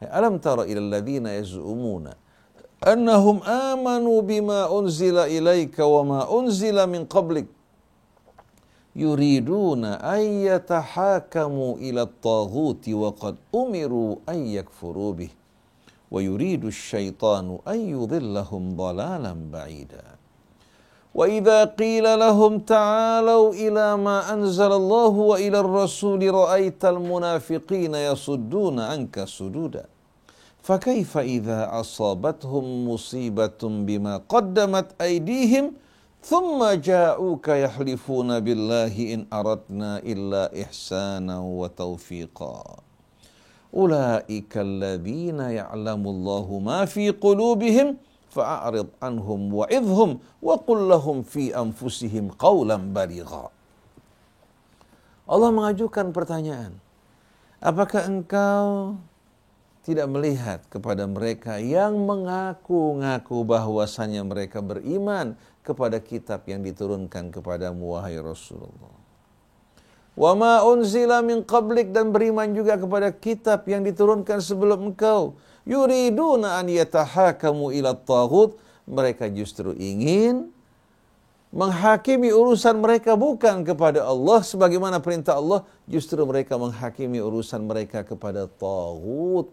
Alam tara ilal ladzina yaz'umuna annahum amanu bima unzila ilaika wa ma unzila min qablik yuriduna an yatahakamu ila at-taghuti wa qad umiru an yakfuru bih wa yuridu asy-syaitanu an yudhillahum dhalalan ba'ida. Wa idza qila lahum ta'alu ila ma anzalallahu wa ila ar-rasuli ra'aital munafiqina yasudduna anka sududa. Fakaifa idza asabathum musibatun bima qaddamat aydihim thumma ja'uka yahlifuna billahi in aradna illa ihsana wa taufiqa. Ulaika alladhina ya'lamullahu ma fi qulubihim fa'arid anhum wa'idhum wa qul lahum fi anfusihim qawlan baligha. Allah mengajukan pertanyaan, apakah engkau tidak melihat kepada mereka yang mengaku-ngaku bahwasannya mereka beriman kepada kitab yang diturunkan kepadamu wahai Rasulullah. Wa ma unzila min qablik, dan beriman juga kepada kitab yang diturunkan sebelum engkau. Yuriduna an yatahakamu ila at-taghut, mereka justru ingin menghakimi urusan mereka bukan kepada Allah sebagaimana perintah Allah, justru mereka menghakimi urusan mereka kepada taghut,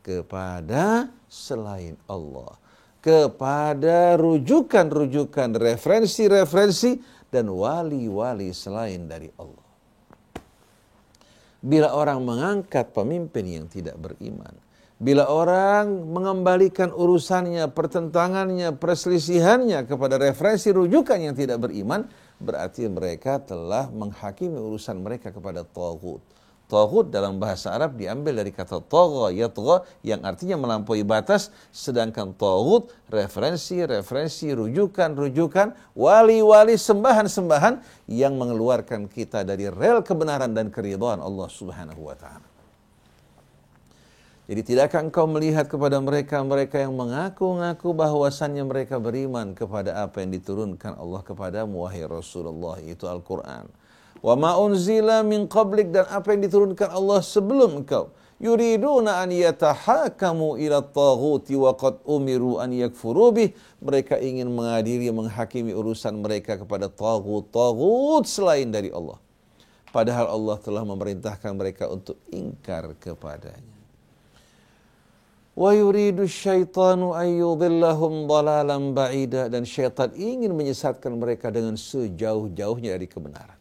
kepada selain Allah, kepada rujukan-rujukan, referensi-referensi dan wali-wali selain dari Allah. Bila orang mengangkat pemimpin yang tidak beriman, bila orang mengembalikan urusannya, pertentangannya, perselisihannya kepada referensi rujukan yang tidak beriman, berarti mereka telah menghakimi urusan mereka kepada taghut. Taghut dalam bahasa Arab diambil dari kata tagha, yatgha, yang artinya melampaui batas, sedangkan taghut referensi, rujukan, wali-wali, sembahan-sembahan yang mengeluarkan kita dari rel kebenaran dan keridhaan Allah Subhanahu wa taala. Jadi tidakkah engkau melihat kepada mereka yang mengaku-ngaku bahwasannya mereka beriman kepada apa yang diturunkan Allah kepadamu wahai Rasulullah, itu Al-Quran. Wa ma unzila min qablik, dan apa yang diturunkan Allah sebelum engkau. Yuriduna an yatahakamu ila at-taghuti wa qad umiru an yakfuru bih, mereka ingin mengadili, menghakimi urusan mereka kepada taghut selain dari Allah, padahal Allah telah memerintahkan mereka untuk ingkar kepadanya. Wa yuridu syaitanu an yudhillahum dhalalan ba'ida, dan syaitan ingin menyesatkan mereka dengan sejauh-jauhnya dari kebenaran.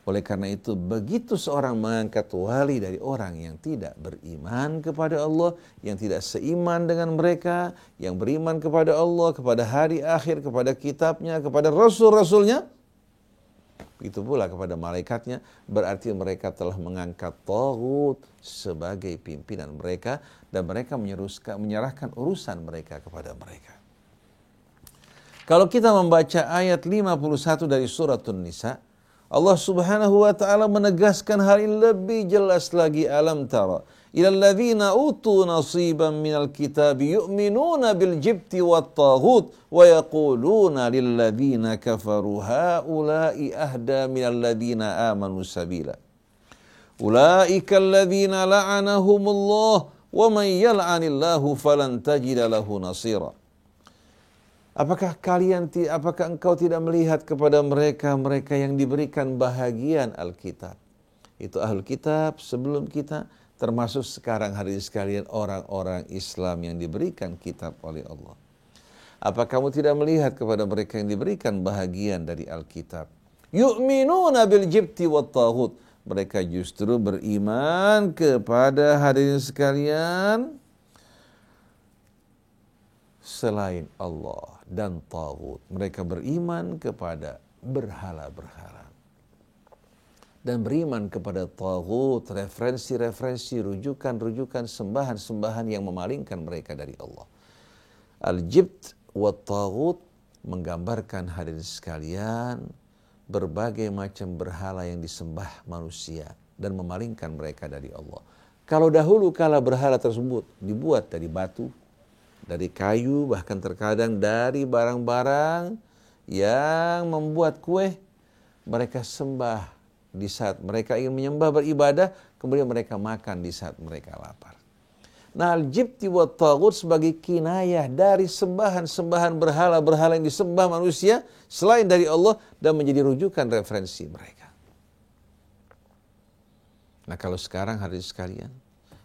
Oleh karena itu, begitu seorang mengangkat wali dari orang yang tidak beriman kepada Allah, yang tidak seiman dengan mereka, yang beriman kepada Allah, kepada hari akhir, kepada kitabnya, kepada rasul-rasulnya, begitu pula kepada malaikatnya, berarti mereka telah mengangkat taghut sebagai pimpinan mereka, dan mereka menyerahkan urusan mereka kepada mereka. Kalau kita membaca ayat 51 dari surat An-Nisa, Allah Subhanahu wa taala menegaskan hal ini lebih jelas lagi. Alam tara ilal ladzina utu nasiban minal kitabi yu'minuna bil jibti wat taghut wa yaquluna lil ladzina kafaru haula'i ahda minal ladzina amanu sabila. Ulaika alladzina la'anahumullah wa man yal'anillahu falan tajida lahu nasira. Apakah engkau tidak melihat kepada mereka yang diberikan bahagian Alkitab? Itu Ahlul Kitab sebelum kita, termasuk sekarang hari sekalian orang-orang Islam yang diberikan kitab oleh Allah. Apa kamu tidak melihat kepada mereka yang diberikan bahagian dari Alkitab? Yu'minuna bil jibti wat taghut. Mereka justru beriman kepada hadirin sekalian selain Allah dan taghut. Mereka beriman kepada berhala-berhala dan beriman kepada taghut, referensi-referensi, rujukan-rujukan, sembahan-sembahan yang memalingkan mereka dari Allah. Al-jibt wa taghut menggambarkan hadirin sekalian berbagai macam berhala yang disembah manusia dan memalingkan mereka dari Allah. Kalau dahulu kala berhala tersebut dibuat dari batu, dari kayu, bahkan terkadang dari barang-barang yang membuat kue, mereka sembah di saat mereka ingin menyembah, beribadah, kemudian mereka makan di saat mereka lapar. Nah, al-jibti wa taghut sebagai kinayah dari sembahan-sembahan berhala-berhala yang disembah manusia selain dari Allah dan menjadi rujukan referensi mereka. Nah, kalau sekarang hadirin sekalian,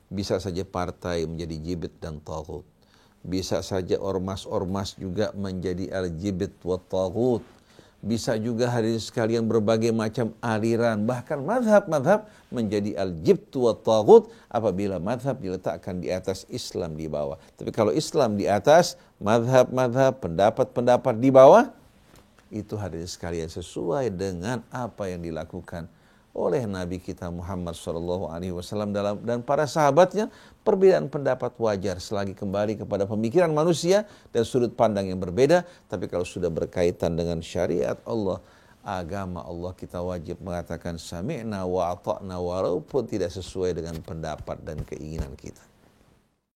bisa saja partai menjadi jibit dan taghut. Bisa saja ormas-ormas juga menjadi al-jibit wa taghut. Bisa juga hadirin sekalian berbagai macam aliran, bahkan mazhab-mazhab menjadi al-jibt wa taghut apabila mazhab diletakkan di atas, Islam di bawah. Tapi kalau Islam di atas, mazhab-mazhab, pendapat-pendapat di bawah, itu hadirin sekalian sesuai dengan apa yang dilakukan oleh Nabi kita Muhammad SAW dan para sahabatnya. Perbedaan pendapat wajar selagi kembali kepada pemikiran manusia dan sudut pandang yang berbeda. Tapi kalau sudah berkaitan dengan syariat Allah, agama Allah, kita wajib mengatakan sami'na wa ata'na walaupun tidak sesuai dengan pendapat dan keinginan kita.